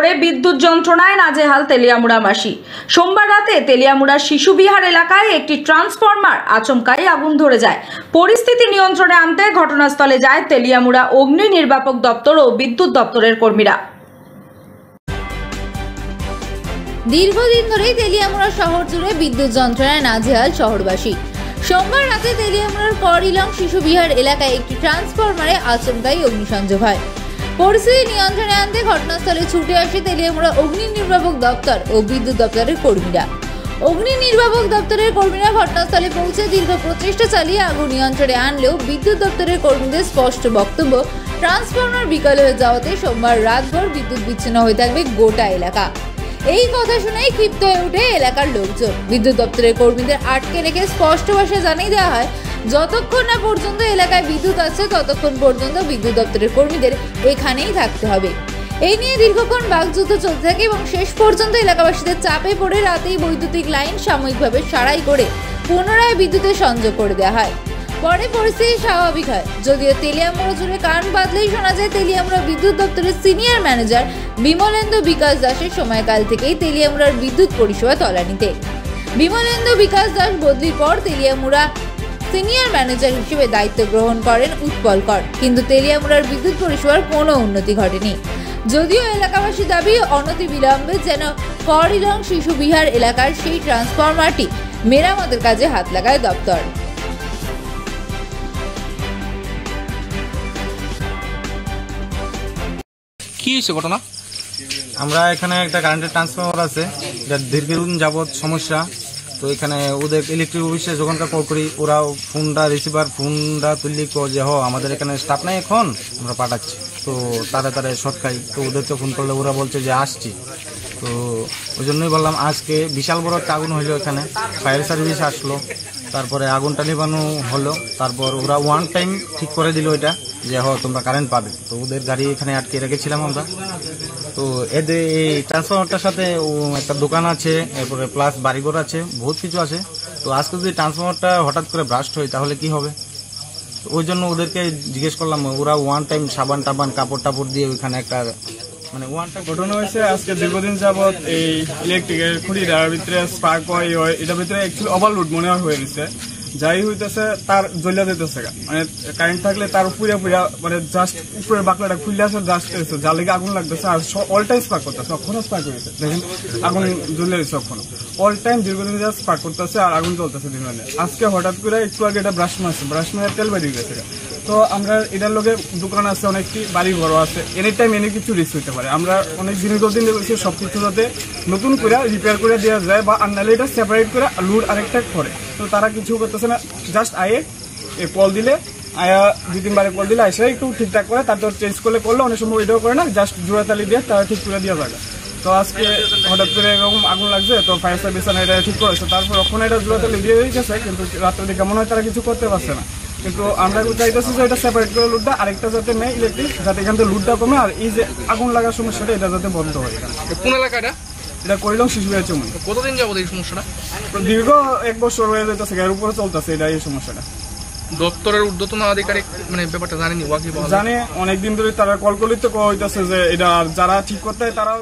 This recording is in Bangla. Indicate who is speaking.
Speaker 1: ধরে বিদ্যুৎ যন্ত্রণায় নাজেহাল তেলিয়ামুড়াবাসী। সোমবার রাতে তেলিয়ামুড়া শিশু বিহার এলাকায় একটি ট্রান্সফরমার আচমকাই আগুন ধরে যায়। পরিস্থিতি নিয়ন্ত্রণে আনতে ঘটনাস্থলে যায় তেলিয়ামুড়া অগ্নি নির্বাপক দপ্তর ও বিদ্যুৎ দপ্তরের কর্মীরা।
Speaker 2: দীর্ঘদিন ধরেই তেলিয়ামুড়া শহর জুড়ে বিদ্যুৎ যন্ত্রণায় নাজেহাল শহরবাসী। সোমবার রাতে তেলিয়ামুড়ার করিলং শিশু বিহার এলাকায় একটি ট্রান্সফরমারে আচমকাই অগ্নিসংযোগ হয়। পরিস্থিতি নিয়ন্ত্রণে আনতে ঘটনাস্থলে ছুটে আসে তেলিয়ামুড়া অগ্নি নির্বাপক দপ্তর ও বিদ্যুৎ দপ্তরের কর্মীরা। অগ্নি নির্বাপক দপ্তরের কর্মীরা ঘটনাস্থলে পৌঁছে দীর্ঘ প্রচেষ্টা চালিয়ে আগুন নিয়ন্ত্রণে আনলেও বিদ্যুৎ দপ্তরের কর্মীদের স্পষ্ট বক্তব্য, ট্রান্সফরমার বিকল হয়ে যাওয়াতে সোমবার রাতভর বিদ্যুৎ বিচ্ছিন্ন হয়ে থাকবে গোটা এলাকা। এই কথা শুনেই ক্ষিপ্ত হয়ে ওঠে এলাকার লোকজন। বিদ্যুৎ দপ্তরের কর্মীদের আটকে রেখে স্পষ্ট ভাষায় জানিয়ে দেওয়া হয়, যতক্ষণ না পর্যন্ত এলাকায় বিদ্যুৎ আসছে ততক্ষণ পর্যন্ত বিদ্যুৎ দপ্তরের কর্মীদের এখানেই থাকতে হবে। এই নিয়ে দীর্ঘক্ষণ বাকযুদ্ধ চলতে থাকে এবং শেষ পর্যন্ত এলাকাবাসীদের চাপে পড়ে রাতেই বৈদ্যুতিক লাইন সাময়িকভাবে সারাই করে পুনরায় বিদ্যুতের সংযোগ করে দেওয়া হয়। পরে পরিস্থিতি স্বাভাবিক হয়, যদিও তেলিয়ামুড়া জুড়ে কান বাঁধলেই শোনা যায় তেলিয়ামুড়া বিদ্যুৎ দপ্তরের সিনিয়র ম্যানেজার বিমলেন্দু বিকাশ দাসের সময়কাল থেকেই তেলিয়ামুড়ার বিদ্যুৎ পরিষেবা তলানিতে। বিমলেন্দু বিকাশ দাস বদলির পর তেলিয়ামুড়া সিনিয়র ম্যানেজার হিসেবে দায়িত্ব গ্রহণ করেন উৎপল কর, কিন্তু তেলিয়ামুড়ার বিদ্যুৎ পরিষেবার কোনো উন্নতি ঘটেনি। যদিও এলাকাবাসী দাবি অনতি বিলম্বে যেন করিলং শিশু বিহার এলাকার সেই ট্রান্সফরমারটি মেরামতের কাজে হাত লাগায় দপ্তর।
Speaker 3: কি হয়েছে ঘটনা?
Speaker 4: আমরা এখানে একটা কারেন্টের ট্রান্সফরমার আছে, এটা দীর্ঘদিন যাবৎ সমস্যা। তো এখানে ওদের ইলেকট্রিক অফিসে যখন কল করি, ওরা ফোনটা তুললি যে আমাদের এখানে স্টাফ নাই, এখন আমরা পাঠাচ্ছি। তো তাড়াতাড়ি শর্ট খাই, তো ওদেরকে ফোন করলে ওরা বলছে যে আসছি। তো ওই জন্যই বললাম, আজকে বিশাল বড় একটা আগুন হইলো, এখানে ফায়ার সার্ভিস আসলো, তারপরে আগুনটা নিবানো হলো। তারপর ওরা ওয়ান টাইম ঠিক করে দিল এটা যে তোমরা কারেন্ট পাবে। তো ওদের গাড়ি এখানে আটকে রেখেছিলাম আমরা। তো এদের এই ট্রান্সফরমারটার সাথে একটা দোকান আছে, এরপরে প্লাস বাড়িঘর আছে, বহুত কিছু আছে। তো আজকে যদি ট্রান্সফরমারটা হঠাৎ করে ব্রাস্ট হয় তাহলে কি হবে? ওই জন্য ওদেরকে জিজ্ঞেস করলাম, ওরা ওয়ান টাইম সাবান টাবান কাপড় টাপড় দিয়ে ওইখানে একটা ওয়ানটা
Speaker 5: ঘটনা হয়েছে। আজকে দীর্ঘদিন যাবৎ এই ইলেকট্রিকের খুঁটিটার ভিতরে স্পার্ক হয়, এটার ভিতরে অ্যাকচুয়ালি ওভারলোড মনে হয়ে গেছে। যাই হইতেছে তার জ্বলিয়া দিতেছে, মানে কারেন্ট থাকলে তার পুরা মানে জাস্ট উপরের বাকলাটা খুলে আসে, জাস্ট যার লেগে আগুন লাগতেছে। আর অল টাইম স্পার্ক করতেছে, কখনো স্পার্ক হয়েছে দেখেন আগুন জ্বলে গেছে, কখনো অল টাইম দীর্ঘদিন যা স্পার্ক করতেছে আর আগুন জ্বলতেছে দিন। আজকে হঠাৎ করে একটু আগে এটা ব্রাশ মারে তেল বেরিয়ে গেছে। তো আমরা এটার লোকের দোকান আছে, অনেকটি বাড়ি ঘরও আছে, এনি টাইম এনে কিছু রিস্ক হইতে পারে। আমরা অনেক দীর্ঘদিন দেখেছি সবকিছু যাতে নতুন করে রিপেয়ার করে দেওয়া যায়, বা আনলে এটা সেপারেট করে লোড আরেকটা করে। তো তারা কিছু করতেছে না, জাস্ট কল দিলে দুই তিনবারে কল দিলে এসে একটু ঠিকঠাক করে, তারপর চেঞ্জ করলে অনেক সময় এটাও করে না, জাস্ট জোড়া তালি দিয়ে তারা ঠিক করে দেওয়া যায়। তো আজকে হঠাৎ করে এরকম আগুন লাগছে, তো ফায়ার সার্ভিস এটা ঠিক করেছে। তারপর ওখানে এটা জোড়া তালি দিয়ে গেছে, কিন্তু রাত্রে দিকে মনে হয় তারা কিছু করতে পারছে না। কিন্তু আমরা চাইতেছি যে এটা সেপারেট করে লুটটা আরেকটা যাতে নেই ইলেকট্রিক, যাতে এখান থেকে লুটটা কমে আর এই যে আগুন লাগার সমস্যাটা এটা যাতে বন্ধ হয়।
Speaker 3: কোন এলাকাটা?
Speaker 5: এটা করিলং শিশু বিহার চৌমুহনী।
Speaker 3: কতদিন যাবো এই সমস্যাটা?
Speaker 5: দীর্ঘ 1 বছর হয়ে যেতেছে, এর উপরে চলতেছে এটা এই সমস্যাটা।
Speaker 3: দপ্তরের ঊর্ধ্বতন আধিকারিক মানে ব্যাপারটা জানেনি?
Speaker 5: জানে, অনেকদিন ধরে তারা কল করলে তো হইতেছে যে এটা যারা ঠিক করতে হয় তারাও